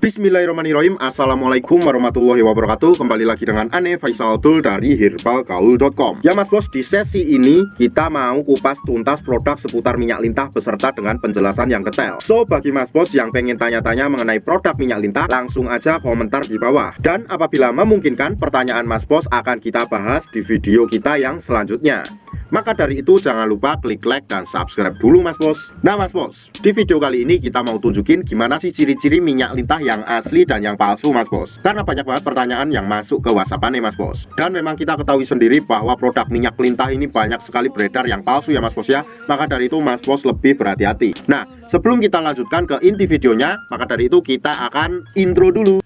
Bismillahirrahmanirrahim. Assalamualaikum warahmatullahi wabarakatuh. Kembali lagi dengan Ane Faisal Abdul dari herbalgaul.com. Ya mas bos, di sesi ini kita mau kupas tuntas produk seputar minyak lintah beserta dengan penjelasan yang detail. So bagi mas bos yang pengen tanya-tanya mengenai produk minyak lintah, langsung aja komentar di bawah. Dan apabila memungkinkan, pertanyaan mas bos akan kita bahas di video kita yang selanjutnya. Maka dari itu jangan lupa klik like dan subscribe dulu mas bos. Nah mas bos, di video kali ini kita mau tunjukin gimana sih ciri-ciri minyak lintah yang asli dan yang palsu mas bos. Karena banyak banget pertanyaan yang masuk ke WhatsApp nih mas bos. Dan memang kita ketahui sendiri bahwa produk minyak lintah ini banyak sekali beredar yang palsu ya mas bos ya. Maka dari itu mas bos lebih berhati-hati. Nah sebelum kita lanjutkan ke inti videonya, maka dari itu kita akan intro dulu.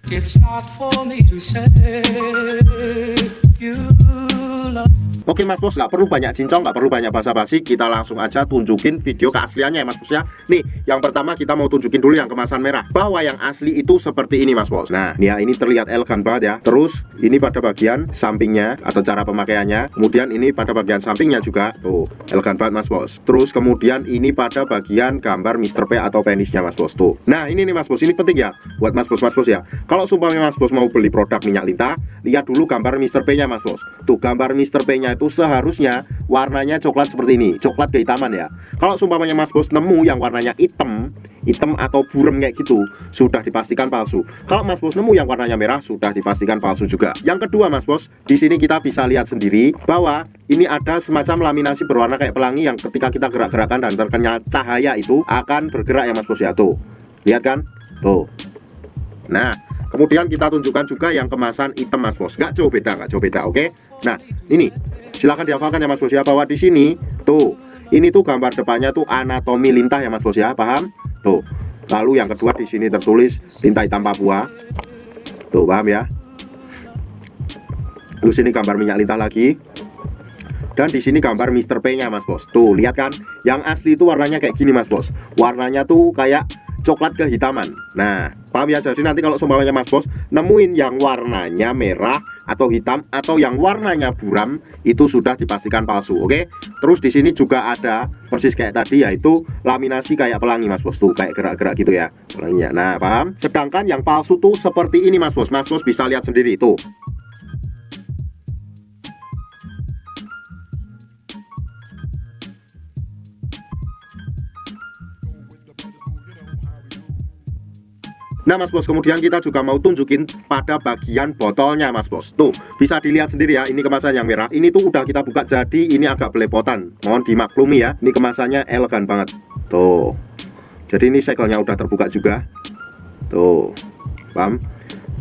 Oke mas bos, nggak perlu banyak cincong, nggak perlu banyak basa-basi, kita langsung aja tunjukin video keasliannya ya mas bos ya. Nih, yang pertama kita mau tunjukin dulu yang kemasan merah, bahwa yang asli itu seperti ini mas bos. Nah, nih ya, ini terlihat elegan banget ya. Terus, ini pada bagian sampingnya atau cara pemakaiannya. Kemudian ini pada bagian sampingnya juga, tuh, elegan banget mas bos. Terus kemudian ini pada bagian gambar Mr. P atau penisnya mas bos, tuh. Nah, ini nih mas bos, ini penting ya, buat mas bos ya. Kalau sumpahnya mas bos mau beli produk minyak lintah, lihat dulu gambar Mr. P nya mas bos. Tuh, gambar Mr. P nya itu seharusnya warnanya coklat seperti ini, coklat kehitaman ya. Kalau sumpamanya mas bos nemu yang warnanya hitam atau burem kayak gitu, sudah dipastikan palsu. Kalau mas bos nemu yang warnanya merah, sudah dipastikan palsu juga. Yang kedua mas bos, di sini kita bisa lihat sendiri bahwa ini ada semacam laminasi berwarna kayak pelangi yang ketika kita gerak-gerakan dan terkena cahaya itu akan bergerak ya mas bos ya. Tuh, lihat kan, tuh. Nah, kemudian kita tunjukkan juga yang kemasan hitam mas bos, nggak jauh beda, oke? Nah, ini silahkan dihafalkan ya mas bos ya, bahwa di sini tuh, ini tuh gambar depannya tuh anatomi lintah ya mas bos ya, paham? Tuh. Lalu yang kedua di sini tertulis lintah hitam Papua. Tuh, paham ya? Terus ini gambar minyak lintah lagi. Dan di sini gambar Mr. P nya mas bos. Tuh, lihat kan? Yang asli itu warnanya kayak gini mas bos. Warnanya tuh kayak coklat kehitaman. Nah, paham ya? Jadi nanti kalau seumpamanya mas bos nemuin yang warnanya merah atau hitam atau yang warnanya buram, itu sudah dipastikan palsu, oke? Terus di sini juga ada persis kayak tadi, yaitu laminasi kayak pelangi mas bos, tuh kayak gerak-gerak gitu ya pelanginya. Nah, paham? Sedangkan yang palsu tuh seperti ini mas bos. Mas bos bisa lihat sendiri tuh. Nah mas bos, kemudian kita juga mau tunjukin pada bagian botolnya mas bos. Tuh, bisa dilihat sendiri ya, ini kemasan yang merah. Ini tuh udah kita buka, jadi ini agak belepotan. Mohon dimaklumi ya, ini kemasannya elegan banget. Tuh, jadi ini segelnya udah terbuka juga. Tuh, paham?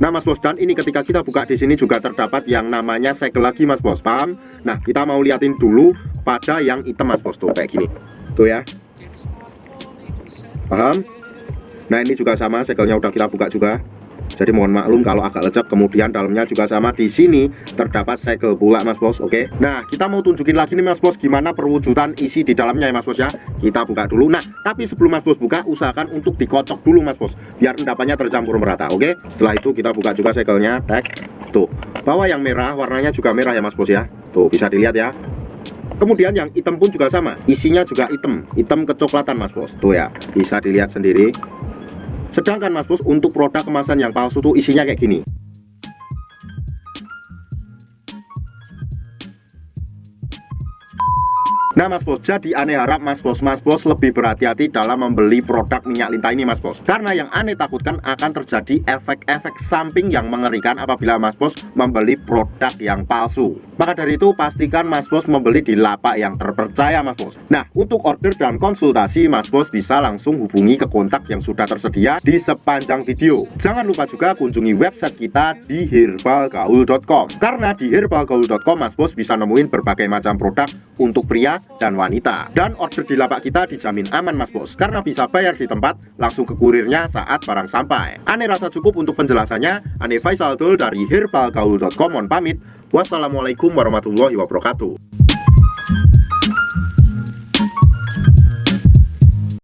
Nah mas bos, dan ini ketika kita buka di sini juga terdapat yang namanya segel lagi mas bos, paham? Nah, kita mau liatin dulu pada yang hitam mas bos, tuh kayak gini. Tuh ya, paham? Nah ini juga sama, segelnya udah kita buka juga. Jadi mohon maklum kalau agak lecek. Kemudian dalamnya juga sama, di sini terdapat segel pula mas bos, oke? Nah kita mau tunjukin lagi nih mas bos gimana perwujudan isi di dalamnya ya mas bos ya. Kita buka dulu. Nah tapi sebelum mas bos buka, usahakan untuk dikocok dulu mas bos, biar endapannya tercampur merata, oke? Setelah itu kita buka juga segelnya, tek. Tuh, bahwa yang merah warnanya juga merah ya mas bos ya. Tuh bisa dilihat ya. Kemudian yang hitam pun juga sama, isinya juga hitam kecoklatan mas bos. Tuh ya, bisa dilihat sendiri. Sedangkan mas bos untuk produk kemasan yang palsu tuh isinya kayak gini. Nah mas bos, jadi Ane harap mas bos lebih berhati-hati dalam membeli produk minyak lintah ini mas bos. Karena yang Ane takutkan akan terjadi efek-efek samping yang mengerikan apabila mas bos membeli produk yang palsu. Maka dari itu pastikan mas bos membeli di lapak yang terpercaya mas bos. Nah untuk order dan konsultasi mas bos bisa langsung hubungi ke kontak yang sudah tersedia di sepanjang video. Jangan lupa juga kunjungi website kita di herbalgaul.com. Karena di herbalgaul.com mas bos bisa nemuin berbagai macam produk untuk pria dan wanita. Dan order di lapak kita dijamin aman mas bos, karena bisa bayar di tempat, langsung ke kurirnya saat barang sampai. Ane rasa cukup untuk penjelasannya. Ane Faisal Abdul dari herbalgaul.com mohon pamit. Wassalamualaikum warahmatullahi wabarakatuh.